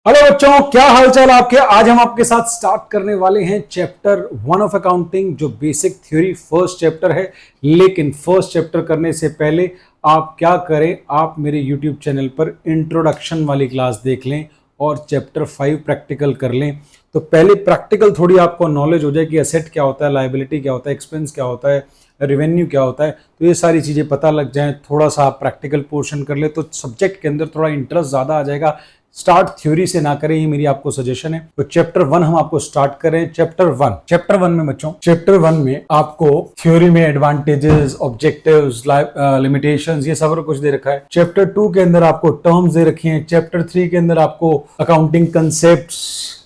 Hello बच्चों, क्या हालचाल आपके। आज हम आपके साथ स्टार्ट करने वाले हैं चैप्टर 1 ऑफ अकाउंटिंग, जो बेसिक थ्योरी फर्स्ट चैप्टर है। लेकिन फर्स्ट चैप्टर करने से पहले आप क्या करें, आप मेरे यूट्यूब चैनल पर इंट्रोडक्शन वाली क्लास देख लें और चैप्टर 5 प्रैक्टिकल कर लें। तो पहले प्रैक्टिकल थोड़ी आपको नॉलेज हो जाए कि एसेट क्या होता है, लायबिलिटी क्या होता है, एक्सपेंस क्या होता है, रेवेन्यू क्या होता है। तो ये सारी चीज़ें पता लग जाएं, थोड़ा सा आप प्रैक्टिकल पोर्शन कर ले तो सब्जेक्ट के अंदर थोड़ा इंटरेस्ट ज़्यादा आ जाएगा। स्टार्ट थ्योरी से ना करें, ये मेरी आपको सजेशन है। तो चैप्टर 1 हम आपको स्टार्ट करें। चैप्टर 1 में बच्चों, चैप्टर 1 में आपको थ्योरी में एडवांटेजेस, ऑब्जेक्टिव्स, लिमिटेशंस, ये सब कुछ दे रखा है। चैप्टर 2 के अंदर आपको टर्म्स दे रखी हैं। चैप्टर 3 के अंदर आपको accounting concepts,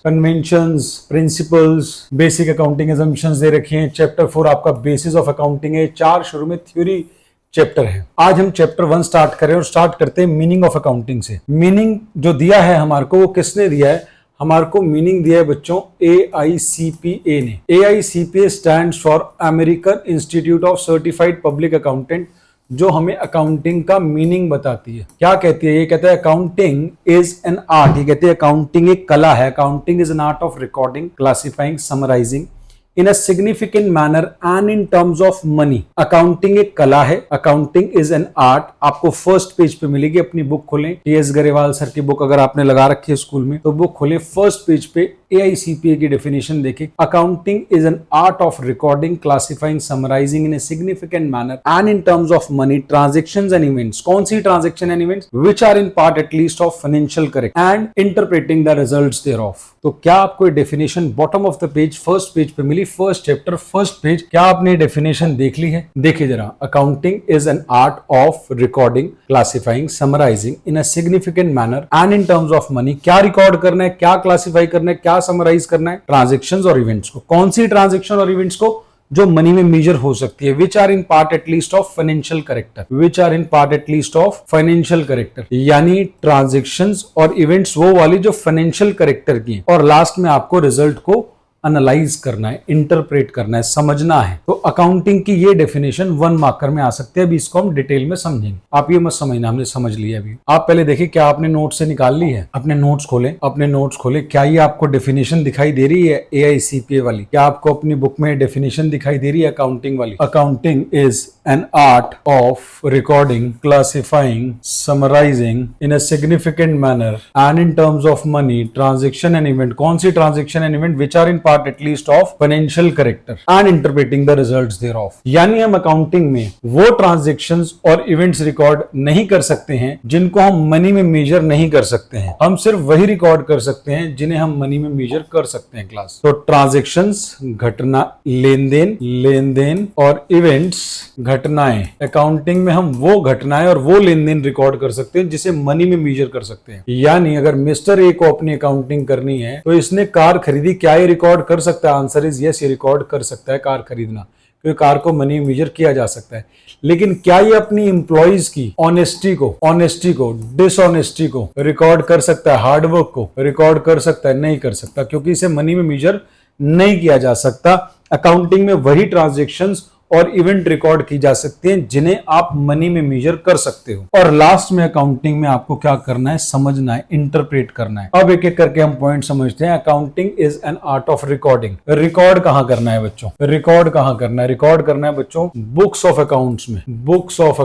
conventions, principles, basic accounting assumptions दे रखी हैं। चैप्टर 4 आपका बेसिस ऑफ अकाउंटिंग है। 4 शुरू में थ्योरी चैप्टर है। आज हम चैप्टर 1 स्टार्ट करें और स्टार्ट करते हैं मीनिंग ऑफ अकाउंटिंग से। मीनिंग जो दिया है हमारे को, वो किसने दिया है? हमारे को मीनिंग दिया है बच्चों AICPA ने। AICPA stands for American institute of certified public accountant, जो हमें अकाउंटिंग का मीनिंग बताती है। क्या कहती है? ये कहता है अकाउंटिंग इज एन आर्ट। ये कहती है अकाउंटिंग एक कला है। Accounting is an art of recording, classifying, summarising in a significant manner and in terms of money. Accounting एक कला है, अकाउंटिंग इज एन आर्ट। आपको फर्स्ट पेज पे मिलेगी, अपनी बुक खोलें, TS गरेवाल सर की बुक अगर आपने लगा रखी है स्कूल में तो बुक खोलें, फर्स्ट पेज पे AICPA की डेफिनेशन देखें। Accounting is an art of recording, classifying, summarising in a significant manner and in terms of money, transactions and events. कौन सी transaction and events? Which are in part at least of financial correct and interpreting the results thereof. तो क्या आपको definition bottom of the page first page पे मिली? First chapter first page. क्या आपने definition देख ली है? देखिए जरा। Accounting is an art of recording, classifying, summarising in a significant manner and in terms of money. क्या रिकॉर्ड करना है, क्या क्लासिफाई करना है, क्या समराइज करना है? ट्रांजेक्शंस और इवेंट्स को। कौन सी ट्रांजेक्शन और इवेंट्स को? जो मनी में मेजर हो सकती है। Which are in part at least of financial character, which are in part at least of financial character, यानी ट्रांजेक्शंस और इवेंट्स वो वाली जो फाइनेंशियल करेक्टर की। और लास्ट में आपको रिजल्ट को एनालाइज करना है, इंटरप्रेट करना है, समझना है। तो अकाउंटिंग की ये डेफिनेशन 1 मार्कर में आ सकते हैं। अभी इसको हम डिटेल में समझेंगे। आप ये मत समझना हमने समझ लिया। अभी आप पहले देखिए क्या आपने नोट से निकाल ली है। अपने नोट्स खोलें, अपने नोट्स खोलें। क्या ये आपको डेफिनेशन दिखाई दे रही है AICPA वाली? क्या आपको अपनी बुक में डेफिनेशन दिखाई दे रही है अकाउंटिंग वाली? Accounting is an art of recording, classifying, summarising in a significant manner and in terms of money, transaction and event. कौन सी transaction and event? Which are in part at least of financial character and interpreting the results thereof. यानी हम accounting में वो transactions और events record नहीं कर सकते हैं जिनको हम मनी में मेजर नहीं कर सकते हैं। हम सिर्फ वही रिकॉर्ड कर सकते हैं जिन्हें हम मनी में मेजर कर सकते हैं। क्लास तो ट्रांजेक्शंस घटना, लेन देन और इवेंट्स घटनाएं। अकाउंटिंग में हम वो घटनाएं और वो लेन देन रिकॉर्ड कर सकते हैं जिसे मनी में मेजर कर सकते हैं। यानी अगर मिस्टर ए को अपनी अकाउंटिंग करनी है तो इसने कार खरीदी, क्या ये रिकॉर्ड कर सकता है? आंसर इज यस, ये रिकॉर्ड कर सकता है कार खरीदना, क्योंकि कार को मनी मेजर किया जा सकता है। लेकिन क्या ये अपनी एम्प्लॉइज की ऑनेस्टी को, डिसऑनेस्टी को रिकॉर्ड कर सकता है? हार्डवर्क को रिकॉर्ड कर सकता है? नहीं कर सकता, क्योंकि इसे मनी में मेजर नहीं किया जा सकता। अकाउंटिंग में वही ट्रांजेक्शंस और इवेंट रिकॉर्ड की जा सकती हैं जिन्हें आप मनी में मेजर कर सकते हो। और लास्ट में अकाउंटिंग में आपको क्या करना है? समझना है, इंटरप्रेट करना है। अब एक एक करके हम पॉइंट समझते हैं। Accounting is an art of recording. Record कहां करना है बच्चों? रिकॉर्ड कहां करना है? रिकॉर्ड करना है बच्चों बुक्स ऑफ अकाउंट्स में। बुक्स ऑफ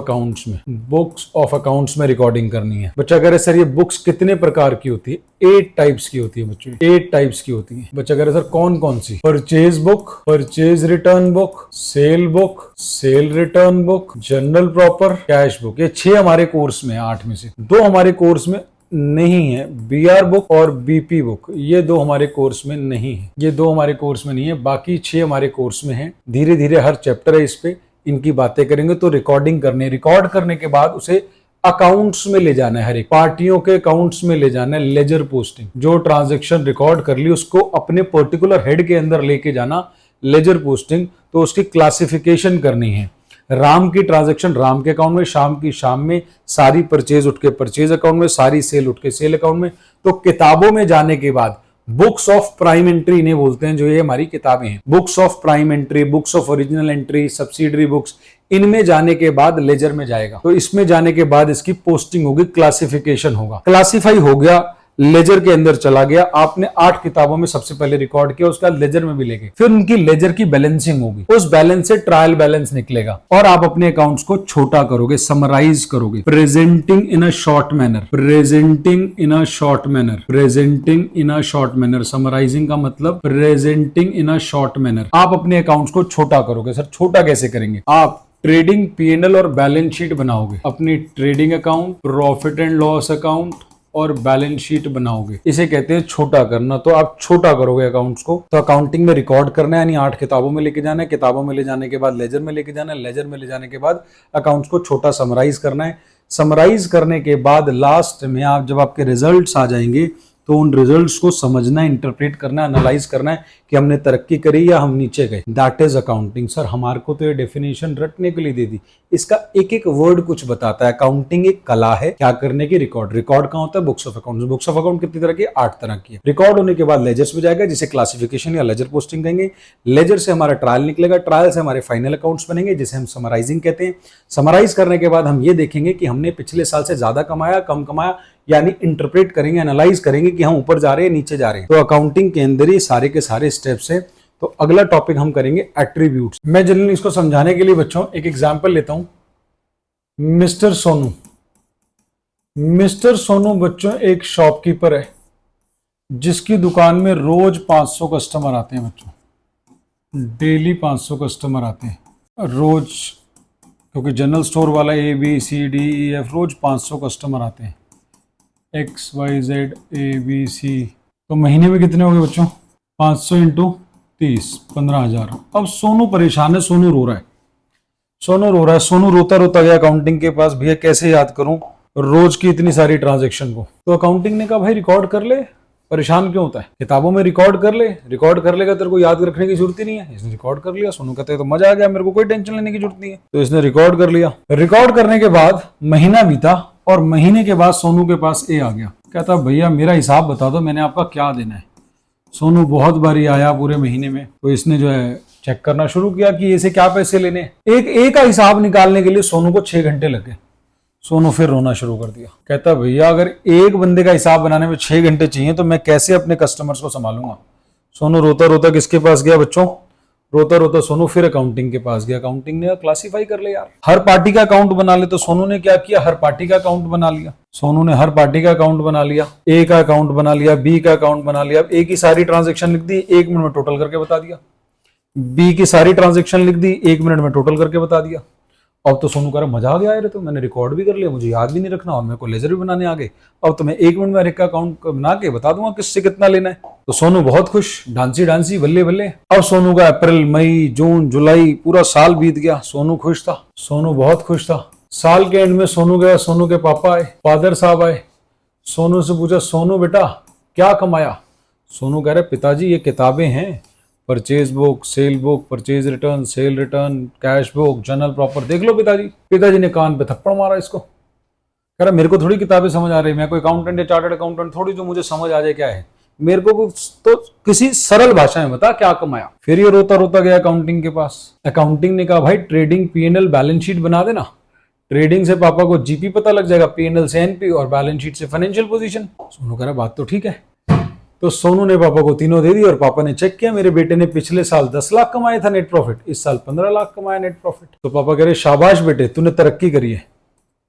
अकाउंट्स में रिकॉर्डिंग करनी है। बच्चा कह रहे सर ये बुक्स कितने प्रकार की होती है? 8 टाइप्स की होती है बच्चों, 8 टाइप्स की होती है। बच्चा कह रहे सर कौन कौन सी? Purchase book, purchase return book, sale book, sale return book, journal proper, cash book. ये 6 हमारे कोर्स में, 8 में से 2 हमारे कोर्स में नहीं है। BR बुक और BP बुक, ये 2 हमारे कोर्स में नहीं है। ये 2 हमारे कोर्स में नहीं है, बाकी 6 हमारे कोर्स में है। धीरे धीरे हर चैप्टर है, इस पे इनकी बातें करेंगे। तो रिकॉर्डिंग करनी है, रिकॉर्ड करने के बाद उसे अकाउंट्स में ले जाना है, हर एक पार्टियों के अकाउंट्स में ले जाना है। लेजर पोस्टिंग, जो ट्रांजेक्शन रिकॉर्ड कर ली उसको अपने पर्टिकुलर हेड के अंदर लेके जाना, लेजर पोस्टिंग। तो उसकी क्लासिफिकेशन करनी है। राम की ट्रांजेक्शन राम के अकाउंट में, शाम की शाम में, सारी परचेज उठ के परचेज अकाउंट में, सारी सेल उठ के सेल अकाउंट में। तो किताबों में जाने के बाद बुक्स ऑफ प्राइम एंट्री इन्हें बोलते हैं, जो ये हमारी किताबें हैं। Books of prime entry, books of original entry, subsidiary books, इनमें जाने के बाद लेजर में जाएगा। तो इसमें जाने के बाद इसकी पोस्टिंग होगी, क्लासिफिकेशन होगा। क्लासिफाई हो गया लेजर के अंदर चला गया, आपने 8 किताबों में सबसे पहले रिकॉर्ड किया, उसके बाद लेजर में भी ले गए, फिर उनकी लेजर की बैलेंसिंग होगी, उस बैलेंस से ट्रायल बैलेंस निकलेगा और आप अपने अकाउंट्स को छोटा करोगे, समराइज करोगे, presenting in a short manner, presenting in a short manner, presenting in a short manner, summarising का मतलब presenting in a short manner. आप अपने अकाउंट्स को छोटा करोगे। सर छोटा कैसे करेंगे? आप ट्रेडिंग पीएनएल और बैलेंस शीट बनाओगे, अपनी trading account, profit and loss account और बैलेंस शीट बनाओगे, इसे कहते हैं छोटा करना। तो आप छोटा करोगे अकाउंट्स को। तो अकाउंटिंग में रिकॉर्ड करना है, यानी 8 किताबों में लेके जाना है, किताबों में ले जाने के बाद लेजर में लेके जाना है, लेजर में ले जाने के बाद अकाउंट्स को छोटा समराइज करना है। समराइज करने के बाद लास्ट में आप जब आपके रिजल्ट्स आ जाएंगे तो उन रिजल्ट्स को समझना, इंटरप्रेट करना, एनालाइज करना है कि हमने तरक्की करी या हम नीचे गए। That is accounting. सर हमारे को तो ये डेफिनेशन रटने के लिए दे दी, इसका एक एक वर्ड कुछ बताता है। अकाउंटिंग एक कला है क्या करने की? रिकॉर्ड। रिकॉर्ड कहाँ होता है? Books of account. Books of account कितनी तरह की? 8 तरह की है। रिकॉर्ड होने के बाद लेजर्स में जाएगा, जिसे क्लासिफिकेशन या लेजर पोस्टिंग कहेंगे। लेजर से हमारा ट्रायल निकलेगा, ट्रायल से हमारे फाइनल अकाउंट्स बनेंगे, जिसे हम समराइजिंग कहते हैं। समराइज करने के बाद हम ये देखेंगे कि हमने पिछले साल से ज्यादा कमाया, कम कमाया, यानी इंटरप्रेट करेंगे, एनालाइज करेंगे कि हम ऊपर जा रहे हैं, नीचे जा रहे हैं। तो अकाउंटिंग के अंदर ही सारे के सारे स्टेप्स है। तो अगला टॉपिक हम करेंगे एट्रीब्यूट्स। मैं जनरली इसको समझाने के लिए बच्चों एक एग्जांपल लेता हूं। मिस्टर सोनू। मिस्टर सोनू बच्चों एक शॉपकीपर है जिसकी दुकान में रोज 500 कस्टमर आते हैं बच्चों। डेली 500 कस्टमर आते हैं रोज, क्योंकि जनरल स्टोर वाला ABCDEF रोज 500 कस्टमर आते हैं। XYZ ABC। तो महीने में कितने हो गए बच्चों? 500 इंटू 30, 15,000। अब सोनू परेशान है, सोनू रो रहा है, सोनू रो रहा है। सोनू रोता रोता गया अकाउंटिंग के पास, भैया कैसे याद करूं रोज की इतनी सारी ट्रांजैक्शन को? तो अकाउंटिंग ने कहा भाई रिकॉर्ड कर ले, परेशान क्यों होता है, किताबों में रिकॉर्ड कर ले, रिकॉर्ड कर लेगा तेरे को याद रखने की जरूरत ही नहीं है। इसने रिकॉर्ड कर लिया। सोनू कहते तो मजा आ गया, मेरे को कोई टेंशन लेने की जरूरत नहीं है। तो इसने रिकॉर्ड कर लिया। रिकॉर्ड करने के बाद महीना बीता और महीने के बाद सोनू के पास आ गया, कहता भैया मेरा हिसाब बता दो, मैंने आपका क्या देना है। सोनू बहुत बारी आया पूरे महीने में, तो इसने जो है चेक करना शुरू किया कि इसे क्या पैसे लेने। एक का हिसाब निकालने के लिए सोनू को 6 घंटे लगे। सोनू फिर रोना शुरू कर दिया, कहता भैया अगर एक बंदे का हिसाब बनाने में 6 घंटे चाहिए तो मैं कैसे अपने कस्टमर्स को संभालूंगा। सोनू रोता रोता किसके पास गया बच्चों? रोता रोता सोनू फिर अकाउंटिंग के पास गया। अकाउंटिंग ने क्लासिफाई कर ले यार, हर पार्टी का अकाउंट बना ले। तो सोनू ने क्या किया? हर पार्टी का अकाउंट बना लिया। सोनू ने हर पार्टी का अकाउंट बना लिया, A का अकाउंट बना लिया, B का अकाउंट बना लिया। A की सारी ट्रांजेक्शन लिख दी, 1 मिनट में टोटल करके बता दिया। B की सारी ट्रांजेक्शन लिख दी, 1 मिनट में टोटल करके बता दिया। अब तो सोनू कह रहा मजा आ गया यार, तो मैंने रिकॉर्ड भी कर लिया, मुझे याद भी नहीं रखना और मेरे को लेजर भी बनाने आ गए। अब तो मैं 1 मिनट में हर एक का अकाउंट बना के बता दूंगा किससे कितना लेना है। तो सोनू बहुत खुश, डांसी डांसी बल्ले बल्ले। अब सोनू का अप्रैल, मई, जून, जुलाई पूरा साल बीत गया। सोनू खुश था, सोनू बहुत खुश था। साल के एंड में सोनू गया, सोनू के पापा आए, फादर साहब आए। सोनू से पूछा सोनू बेटा क्या कमाया? सोनू कह रहे पिताजी ये किताबें हैं, purchase book, sale book, purchase return, cell return, cash book, journal proper, देख लो पिताजी। पिताजी ने कान पे थप्पड़ मारा इसको, कह रहा मेरे को थोड़ी किताबें समझ आ रही, मैं कोई अकाउंटेंट या चार्टर्ड अकाउंटेंट थोड़ी जो मुझे समझ आ जाए क्या है। मेरे को तो किसी सरल भाषा में बता क्या कमाया। फिर ये रोता रोता गया अकाउंटिंग के पास। अकाउंटिंग ने कहा भाई ट्रेडिंग पीएनएल बैलेंस शीट बना देना। ट्रेडिंग से पापा को जीपी पता लग जाएगा, पीएनएल से एनपी और बैलेंस शीट से फाइनेंशियल पोजीशन। सोनू कह रहा बात तो ठीक है। तो सोनू ने पापा को तीनों दे दी और पापा ने चेक किया, मेरे बेटे ने पिछले साल 10 लाख कमाया था नेट प्रॉफिट, इस साल 15 लाख कमाया नेट प्रॉफिट। तो पापा कह रहे शाबाश बेटे तूने तरक्की करी है।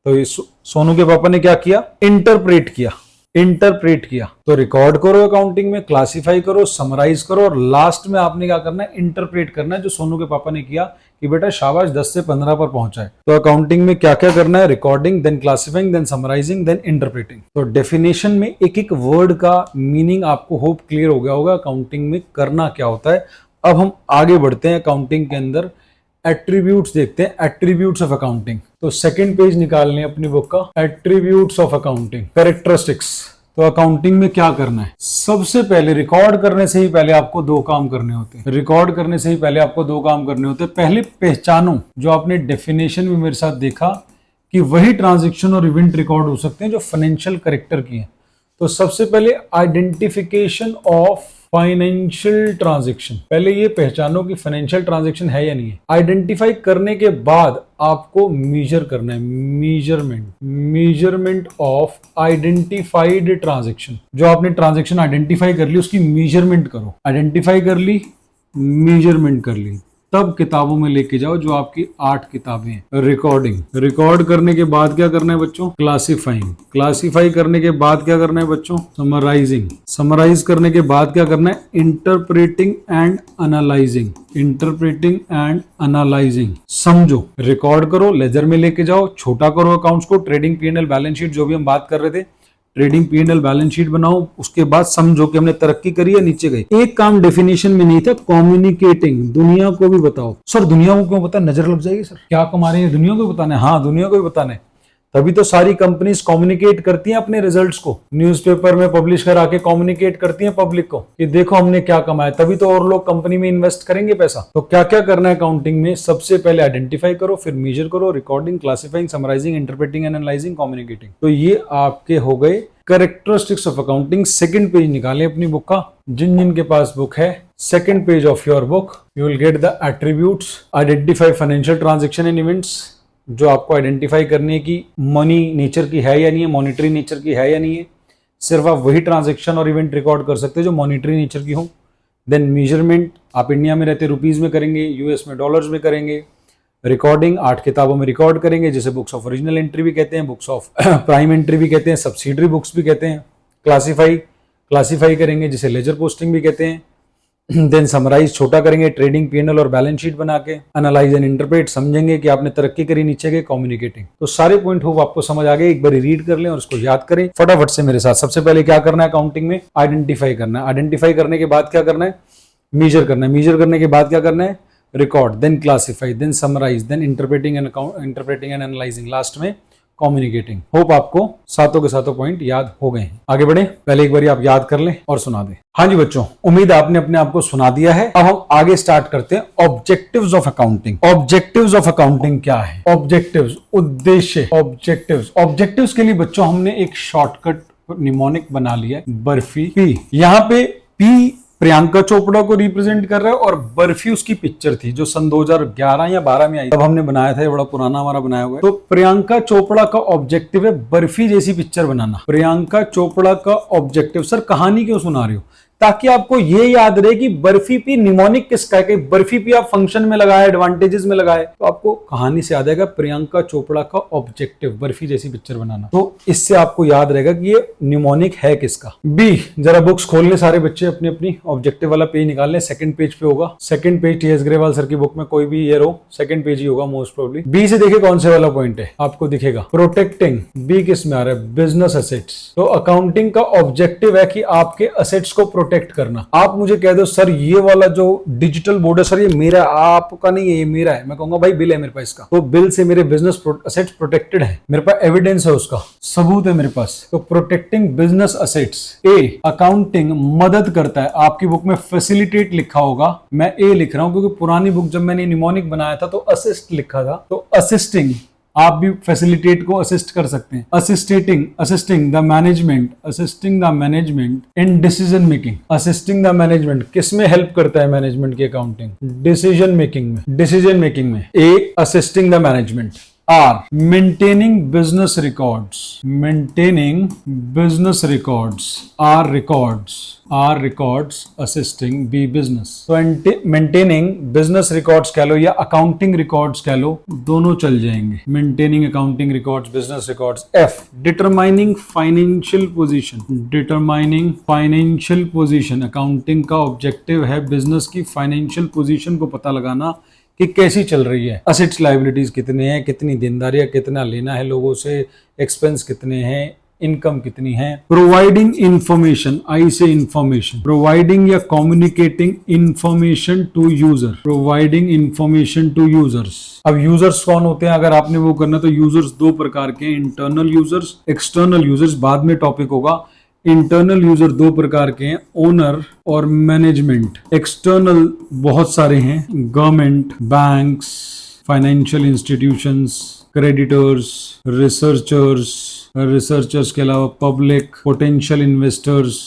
तो ये सोनू के पापा ने क्या किया? इंटरप्रेट किया। इंटरप्रेट किया। तो रिकॉर्ड करो अकाउंटिंग में, क्लासिफाई करो, समराइज करो और लास्ट में आपने क्या करना है? इंटरप्रेट करना है, जो सोनू के पापा ने किया कि बेटा शाबाश 10 से 15 पर पहुंचा है। तो अकाउंटिंग में क्या क्या करना है? Recording, then classifying, then summarising, then interpreting. तो डेफिनेशन में एक एक वर्ड का मीनिंग आपको होप क्लियर हो गया होगा अकाउंटिंग में करना क्या होता है। अब हम आगे बढ़ते हैं अकाउंटिंग के अंदर, एट्रीब्यूट्स देखते हैं, एट्रीब्यूट्स ऑफ अकाउंटिंग। तो सेकंड पेज निकालने हैं अपनी बुक का, एट्रीब्यूट्स ऑफ अकाउंटिंग, कैरेक्टरिस्टिक्स। तो अकाउंटिंग में क्या करना है? सबसे पहले रिकॉर्ड करने से ही पहले आपको 2 काम करने होते हैं। रिकॉर्ड करने से ही पहले आपको 2 काम करने होते हैं। पहले पहचानो, जो आपने डेफिनेशन में मेरे साथ देखा कि वही ट्रांजैक्शन और इवेंट रिकॉर्ड हो सकते हैं जो फाइनेंशियल कैरेक्टर की है। तो सबसे पहले आइडेंटिफिकेशन ऑफ फाइनेंशियल ट्रांजैक्शन, पहले ये पहचानो कि फाइनेंशियल ट्रांजैक्शन है या नहीं है। आइडेंटिफाई करने के बाद आपको मेजर करना है, मेजरमेंट ऑफ आइडेंटिफाइड ट्रांजैक्शन। जो आपने ट्रांजैक्शन आइडेंटिफाई कर ली उसकी मेजरमेंट करो। आइडेंटिफाई कर ली, मेजरमेंट कर ली, तब किताबों में लेके जाओ जो आपकी 8 किताबें हैं। रिकॉर्ड करने के बाद क्या करना है बच्चों? क्लासीफाई करने के बाद क्या करना है बच्चों? समराइज करने के बाद क्या करना है? Interpreting and analysing. समझो, रिकॉर्ड करो, लेजर में लेके जाओ, छोटा करो अकाउंट्स को, ट्रेडिंग P&L बैलेंस शीट जो भी हम बात कर रहे थे, ट्रेडिंग P&L बैलेंस शीट बनाओ, उसके बाद समझो कि हमने तरक्की करी या नीचे गई। एक काम डेफिनेशन में नहीं था, कम्युनिकेटिंग, दुनिया को भी बताओ। सर दुनिया को क्यों पता? नजर लग जाएगी सर, क्या कमा रहे हैं दुनिया को बताना है। हाँ, दुनिया को भी बताना है, तभी तो सारी कंपनीज कम्युनिकेट करती हैं अपने रिजल्ट्स को, न्यूज़पेपर में पब्लिश करा के कम्युनिकेट करती हैं पब्लिक को कि देखो हमने क्या कमाया, तभी तो और लोग कंपनी में इन्वेस्ट करेंगे पैसा। तो क्या क्या करना है अकाउंटिंग में? सबसे पहले आइडेंटिफाई करो, फिर मेजर करो, recording, classifying, summarising, interpreting, analysing, communicating. तो ये आपके हो गए characteristics of accounting. Second page निकालें अपनी बुक का, जिन जिन के पास बुक है, second page of your book, you will get the attributes, identify financial transaction and events, जो आपको आइडेंटिफाई करनी है कि मनी नेचर की है या नहीं है, मॉनिटरी नेचर की है या नहीं है। सिर्फ आप वही ट्रांजैक्शन और इवेंट रिकॉर्ड कर सकते हैं जो मॉनिटरी नेचर की हो। देन मेजरमेंट, आप इंडिया में रहते रुपीज में करेंगे, यूएस में डॉलर्स में करेंगे। रिकॉर्डिंग 8 किताबों में रिकॉर्ड करेंगे, जिसे बुक्स ऑफ ओरिजिनल एंट्री भी कहते हैं, बुक्स ऑफ प्राइम एंट्री भी कहते हैं, सब्सिडरी बुक्स भी कहते हैं। क्लासीफाई करेंगे, जिसे लेजर पोस्टिंग भी कहते हैं। देन समराइज, छोटा करेंगे, ट्रेडिंग P&L और बैलेंस शीट बना के। एनालाइज एंड इंटरप्रेट, समझेंगे कि आपने तरक्की करी, नीचे गए। कम्युनिकेटिंग। तो सारे पॉइंट होप आपको समझ आ गए। एक बार रीड कर लें और उसको याद करें फटाफट से मेरे साथ। सबसे पहले क्या करना है अकाउंटिंग में? आइडेंटिफाई करना है। आइडेंटिफाई करने के बाद क्या करना है? मेजर करना है। मेजर करने के बाद क्या करना है? Record, then classify, then summarise, then interpreting and analysing, last में कम्युनिकेटिंग। होप आपको सातों के सातों पॉइंट याद हो गए हैं। आगे बढ़े, पहले एक बार आप याद कर लें और सुना दें। हाँ जी बच्चों, उम्मीद आपने अपने आप को सुना दिया है। अब हम आगे स्टार्ट करते हैं। Objectives of accounting. Objectives of accounting क्या है? ऑब्जेक्टिव्स, उद्देश्य। ऑब्जेक्टिव्स के लिए बच्चों हमने एक शॉर्टकट निमोनिक बना लिया है, बर्फी पी। यहाँ पे पी प्रियंका चोपड़ा को रिप्रेजेंट कर रहा है और बर्फी उसकी पिक्चर थी जो सन 2011 या 12 में आई, तब हमने बनाया था। ये बड़ा पुराना हमारा बनाया हुआ है। तो प्रियंका चोपड़ा का ऑब्जेक्टिव है बर्फी जैसी पिक्चर बनाना। प्रियंका चोपड़ा का ऑब्जेक्टिव। सर कहानी क्यों सुना रही हो? ताकि आपको ये याद रहे कि बर्फी पी निमोनिक किसका है। कि बर्फी पी आप फंक्शन में लगाए, एडवांटेजेस में लगाए, तो आपको कहानी से याद आएगा प्रियंका चोपड़ा का ऑब्जेक्टिव बर्फी जैसी पिक्चर बनाना। तो इससे आपको याद रहेगा कि ये निमोनिक है किसका। बी, जरा बुक्स खोल ले सारे बच्चे, अपनी अपनी ऑब्जेक्टिव वाला पेज निकाल ले। सेकंड पेज पे होगा, second page T.S.. Grewal sir की बुक में कोई भी ये रो सेकंड पेज ही होगा मोस्ट प्रोबेबली। बी से देखिए कौन से वाला पॉइंट है, आपको दिखेगा प्रोटेक्टिंग। बी किस में आ रहा है? Business assets. तो अकाउंटिंग का ऑब्जेक्टिव है कि आपके एसेट्स को प्रोटेक्ट करना। आप मुझे कह दो सर ये वाला जो डिजिटल बोर्ड है सर ये मेरा, आपका नहीं है, ये मेरा है। मैं कहूंगा भाई बिल है मेरे पास इसका, तो बिल से मेरे बिजनेस एसेट्स प्रोटेक्टेड है, मेरे पास एविडेंस है, उसका सबूत है मेरे पास। तो प्रोटेक्टिंग बिजनेस एसेट्स। ए, अकाउंटिंग मदद करता है। आपकी बुक में फैसिलिटेट लिखा होगा, मैं ए लिख रहा हूं क्योंकि पुरानी बुक जब मैंने निमोनिक बनाया था तो असिस्ट लिखा था। तो असिस्टिंग, आप भी फैसिलिटेट को असिस्ट कर सकते हैं। Assisting the management in decision making. Assisting the management किस में हेल्प करता है मैनेजमेंट की अकाउंटिंग? डिसीजन मेकिंग में। A, assisting the management. R, maintaining business records. R records assisting B business. तो मेंटेनिंग बिजनेस रिकॉर्ड्स कह लो या अकाउंटिंग रिकॉर्ड्स कह लो, दोनों चल जाएंगे। Maintaining accounting records, business records. F, determining financial position. Accounting का ऑब्जेक्टिव है बिजनेस की फाइनेंशियल पोजीशन को पता लगाना कि कैसी चल रही है। असेट्स लायबिलिटीज कितने हैं, कितनी देनदारियां, कितना लेना है लोगों से, एक्सपेंस कितने हैं, इनकम कितनी है। प्रोवाइडिंग इंफॉर्मेशन, आई से इंफॉर्मेशन, प्रोवाइडिंग या कम्युनिकेटिंग इंफॉर्मेशन टू यूजर्स। अब यूजर्स कौन होते हैं अगर आपने वो करना, तो यूजर्स दो प्रकार के हैं, इंटरनल यूजर्स, एक्सटर्नल यूजर्स, बाद में टॉपिक होगा। इंटरनल यूजर दो प्रकार के हैं, ओनर और मैनेजमेंट। एक्सटर्नल बहुत सारे हैं, government, banks, financial institutions, creditors, researchers के अलावा पब्लिक, पोटेंशियल इन्वेस्टर्स,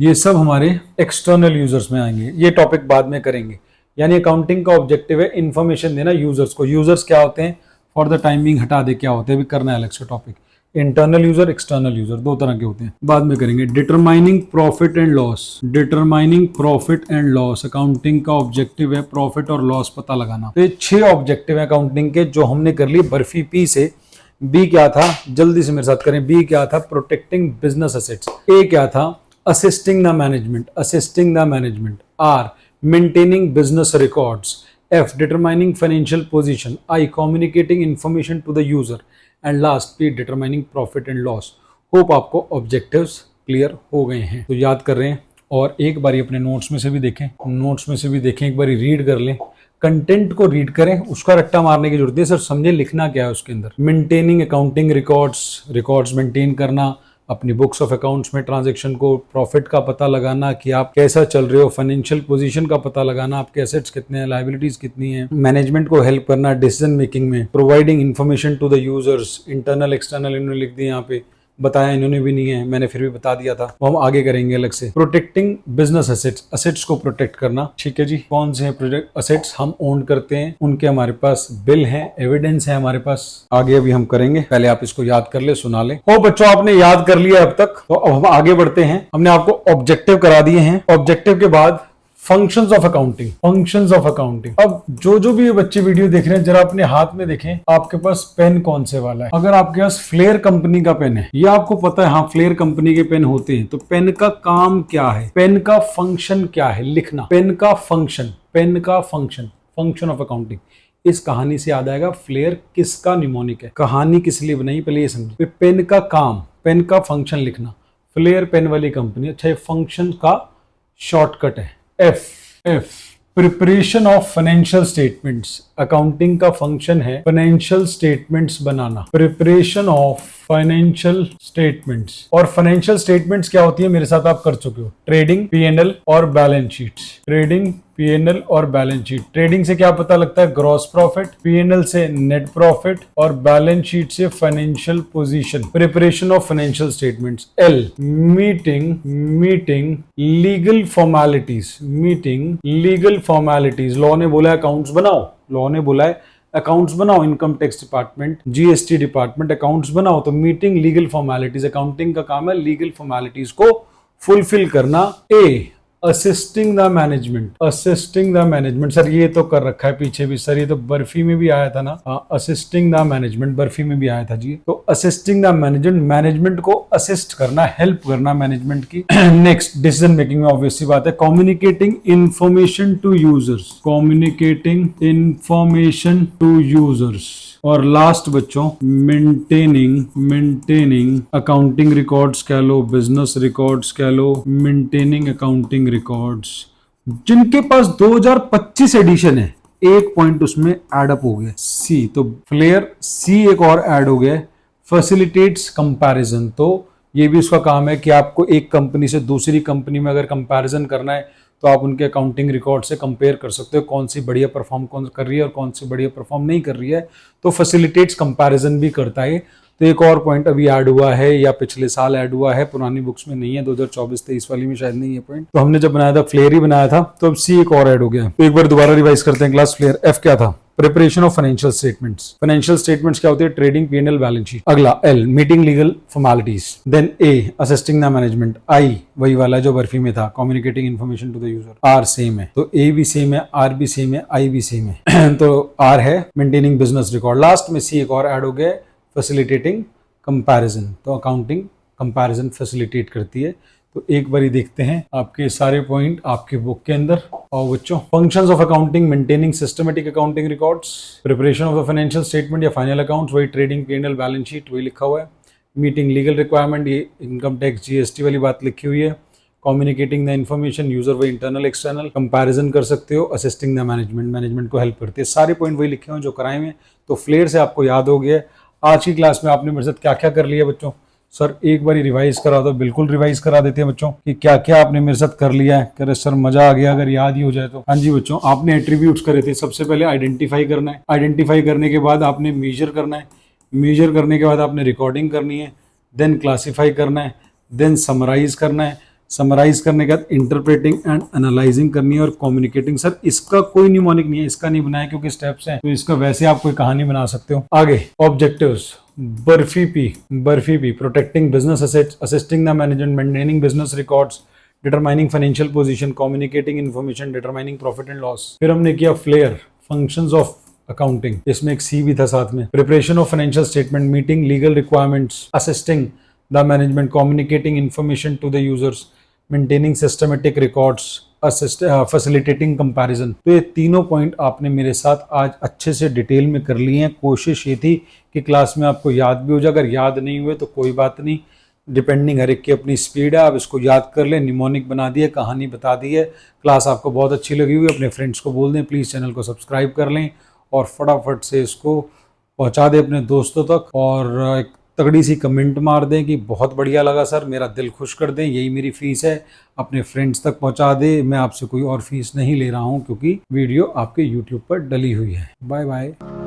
ये सब हमारे एक्सटर्नल यूजर्स में आएंगे, ये टॉपिक बाद में करेंगे। यानी अकाउंटिंग का ऑब्जेक्टिव है इन्फॉर्मेशन देना यूजर्स को। यूजर्स क्या होते हैं, फॉर द टाइमिंग हटा दे क्या होते हैं, भी करना है अलग से topic. Internal user, external user, दो तरह के होते हैं, बाद में करेंगे। Determining profit and loss, determining profit and loss, accounting का ऑब्जेक्टिव है प्रॉफिट और लॉस पता लगाना। तो ये 6 ऑब्जेक्टिव है अकाउंटिंग के, जो हमने कर लिए बर्फी पी से। बी क्या था, जल्दी से मेरे साथ करें। बी क्या था, प्रोटेक्टिंग बिजनेस एसेट्स। ए क्या था, assisting the management, assisting the management. R, maintaining business records. F, determining financial position. I, communicating information to the user. And last, P, determining profit and loss. Hope आपको objectives clear हो गए हैं, तो याद कर रहे हैं। और एक बारी अपने नोट्स में से भी देखें, एक बारी रीड कर लें, कंटेंट को रीड करें, उसका रट्टा मारने की जरूरत है, सर समझे लिखना क्या है उसके अंदर। मेंटेनिंग अकाउंटिंग रिकॉर्ड्स मेंटेन करना, अपनी बुक्स ऑफ अकाउंट्स में ट्रांजैक्शन को, प्रॉफिट का पता लगाना कि आप कैसा चल रहे हो, फाइनेंशियल पोजीशन का पता लगाना, आपके एसेट्स कितने हैं, लायबिलिटीज कितनी हैं, मैनेजमेंट को हेल्प करना डिसीजन मेकिंग में, providing information to the users. Internal external इन्होंने लिख दिया यहाँ पे, बताया इन्होंने भी नहीं है, मैंने फिर भी बता दिया था, वो हम आगे करेंगे अलग से। प्रोटेक्टिंग बिजनेस एसेट्स, एसेट्स को प्रोटेक्ट करना, ठीक है जी। कौन से प्रोजेक्ट एसेट्स हम ओन करते हैं, उनके हमारे पास बिल है, एविडेंस है हमारे पास, आगे अभी हम करेंगे। पहले आप इसको याद कर ले, सुना ले। हो बच्चों, आपने याद कर लिया अब तक, तो अब हम आगे बढ़ते हैं। हमने आपको ऑब्जेक्टिव करा दिए हैं, ऑब्जेक्टिव के बाद functions of accounting, functions of accounting. अब जो भी ये बच्चे वीडियो देख रहे हैं, जरा अपने हाथ में देखें, आपके पास पेन कौन से वाला है। अगर आपके पास फ्लेयर कंपनी का पेन है, ये आपको पता है, हाँ फ्लेयर कंपनी के पेन होते हैं, तो पेन का काम क्या है, पेन का फंक्शन क्या है, लिखना। पेन का फंक्शन, फंक्शन ऑफ अकाउंटिंग। इस कहानी से याद आएगा फ्लेयर किसका निमोनिक है, कहानी किस लिए बनाई, पहले ये समझिए। पेन का काम, पेन का फंक्शन लिखना, फ्लेयर पेन वाली कंपनी। अच्छा, ये फंक्शन का शॉर्टकट है F, preparation of financial statements. Accounting का फंक्शन है financial statements banana, preparation of financial statements. और फाइनेंशियल स्टेटमेंट्स क्या होती है, मेरे साथ आप कर चुके हो, ट्रेडिंग, P&L और बैलेंस शीट्स। ट्रेडिंग, P&L और बैलेंस शीट। ट्रेडिंग से क्या पता लगता है, ग्रॉस प्रॉफिट, P&L से नेट प्रॉफिट और बैलेंस शीट से financial position. Preparation of financial statements. L, meeting legal formalities. Law ने बोला अकाउंट्स बनाओ, income tax department, GST department, accounts बनाओ, तो मीटिंग लीगल फॉर्मेलिटीज। अकाउंटिंग का काम है लीगल फॉर्मेलिटीज को फुलफिल करना। ए, असिस्टिंग द मैनेजमेंट। सर ये तो कर रखा है पीछे भी, सर ये तो बर्फी में भी आया था ना, असिस्टिंग द मैनेजमेंट बर्फी में भी आया था जी। तो असिस्टिंग द मैनेजमेंट को असिस्ट करना, हेल्प करना मैनेजमेंट की। नेक्स्ट, डिसीजन मेकिंग में ऑब्वियस सी बात है, कम्युनिकेटिंग इंफॉर्मेशन टू यूजर्स। और लास्ट बच्चों, मेंटेनिंग अकाउंटिंग रिकॉर्ड्स कह लो, बिजनेस रिकॉर्ड्स कह लो, मेंटेनिंग अकाउंटिंग रिकॉर्ड्स। जिनके पास 2025 एडिशन है, एक पॉइंट उसमें ऐड अप हो गया, सी। तो फ्लेयर सी एक और ऐड हो गया, फैसिलिटेट्स कंपैरिजन। तो ये भी उसका काम है कि आपको एक कंपनी से दूसरी कंपनी में अगर कंपैरिजन करना है, तो आप उनके अकाउंटिंग रिकॉर्ड से कंपेयर कर सकते हो, कौन सी बढ़िया परफॉर्म कर रही है और कौन सी बढ़िया परफॉर्म नहीं कर रही है। तो फैसिलिटेट्स कंपैरिजन भी करता है। तो एक और पॉइंट अभी ऐड हुआ है, या पिछले साल ऐड हुआ है, पुरानी बुक्स में नहीं है, 2024-23 वाली में शायद नहीं है पॉइंट। तो हमने जब बनाया था फ्लेयर ही बनाया था, तो अब सी एक और ऐड हो गया। तो एक बार दोबारा रिवाइज करते हैं क्लास। फ्लेयर एफ क्या था, प्रिपरेशन ऑफ फाइनेंशियल स्टेटमेंट्स क्या होती है, ट्रेडिंग, P&L, बैलेंस शीट। अगला एल, meeting legal formalities. Then a, assisting the management. आई वही वाला जो बर्फी में था, communicating information to the user. Are same है, तो ए भी सेम है, आर भी सेम है, आई भी सेम है। तो आर है मेंटेनिंग बिजनेस रिकॉर्ड। लास्ट में सी एक और ऐड हो गया, फैसिलिटेटिंग कंपैरिजन। तो अकाउंटिंग कंपैरिजन फैसिलिटेट करती है। तो एक बारी देखते हैं आपके सारे पॉइंट आपके बुक के अंदर। और बच्चों, functions of accounting, maintaining systematic accounting records, preparation of the financial statement या फाइनल अकाउंट्स, वही ट्रेडिंग, P&L, बैलेंस शीट वही लिखा हुआ है। मीटिंग लीगल रिक्वायरमेंट, ये इनकम टैक्स, GST वाली बात लिखी हुई है। कम्युनिकेटिंग द इन्फॉर्मेशन, यूजर वही इंटरनल एक्सटर्नल, कंपैरिजन कर सकते हो। असिस्टिंग द मैनेजमेंट को हेल्प करती है। सारे पॉइंट वही लिखे हुए जो कराए हुए। तो फ्लेयर से आपको याद हो गया। आज की क्लास में आपने मेरे साथ क्या क्या कर लिया बच्चों, सर एक बार रिवाइज करा दो। बिल्कुल रिवाइज करा देते हैं बच्चों कि क्या क्या आपने मेरे साथ कर लिया है। कह रहे सर मजा आ गया, अगर याद ही हो जाए तो। हाँ जी बच्चों, आपने एट्रीब्यूट्स करे थे। सबसे पहले आइडेंटिफाई करना है, आइडेंटिफाई करने के बाद आपने मेजर करना है, मेजर करने के बाद आपने रिकॉर्डिंग करनी है, देन क्लासीफाई करना है, देन समराइज करना है, समराइज करने के बाद इंटरप्रेटिंग एंड एनालाइजिंग करनी है और कम्युनिकेटिंग। सर इसका कोई न्यूमोनिक नहीं है, इसका नहीं बनाया क्योंकि स्टेप्स हैं, तो इसका वैसे आप कोई कहानी बना सकते हो। आगे objectives, barfi P protecting business assets, assisting the management, maintaining business records, determining financial position, communicating information, determining profit and loss. फिर हमने किया फ्लेयर, फंक्शंस ऑफ अकाउंटिंग, इसमें एक सी भी था साथ में, preparation of financial statement, meeting legal requirements, assisting the management, communicating information to the users, maintaining systematic records, facilitating comparison. तो ये तीनों पॉइंट आपने मेरे साथ आज अच्छे से डिटेल में कर लिए हैं। कोशिश ये थी कि क्लास में आपको याद भी हो जाए, अगर याद नहीं हुए तो कोई बात नहीं, डिपेंडिंग हर एक की अपनी स्पीड है, आप इसको याद कर लें। निमोनिक बना दिए, कहानी बता दी है। क्लास आपको बहुत अच्छी लगी हुई, अपने फ्रेंड्स को बोल दें प्लीज़ चैनल को सब्सक्राइब कर लें और फटाफट से इसको पहुंचा दें अपने दोस्तों तक, और एक तगड़ी सी कमेंट मार दें कि बहुत बढ़िया लगा सर, मेरा दिल खुश कर दें, यही मेरी फ़ीस है। अपने फ्रेंड्स तक पहुंचा दें, मैं आपसे कोई और फीस नहीं ले रहा हूं क्योंकि वीडियो आपके यूट्यूब पर डली हुई है। Bye bye.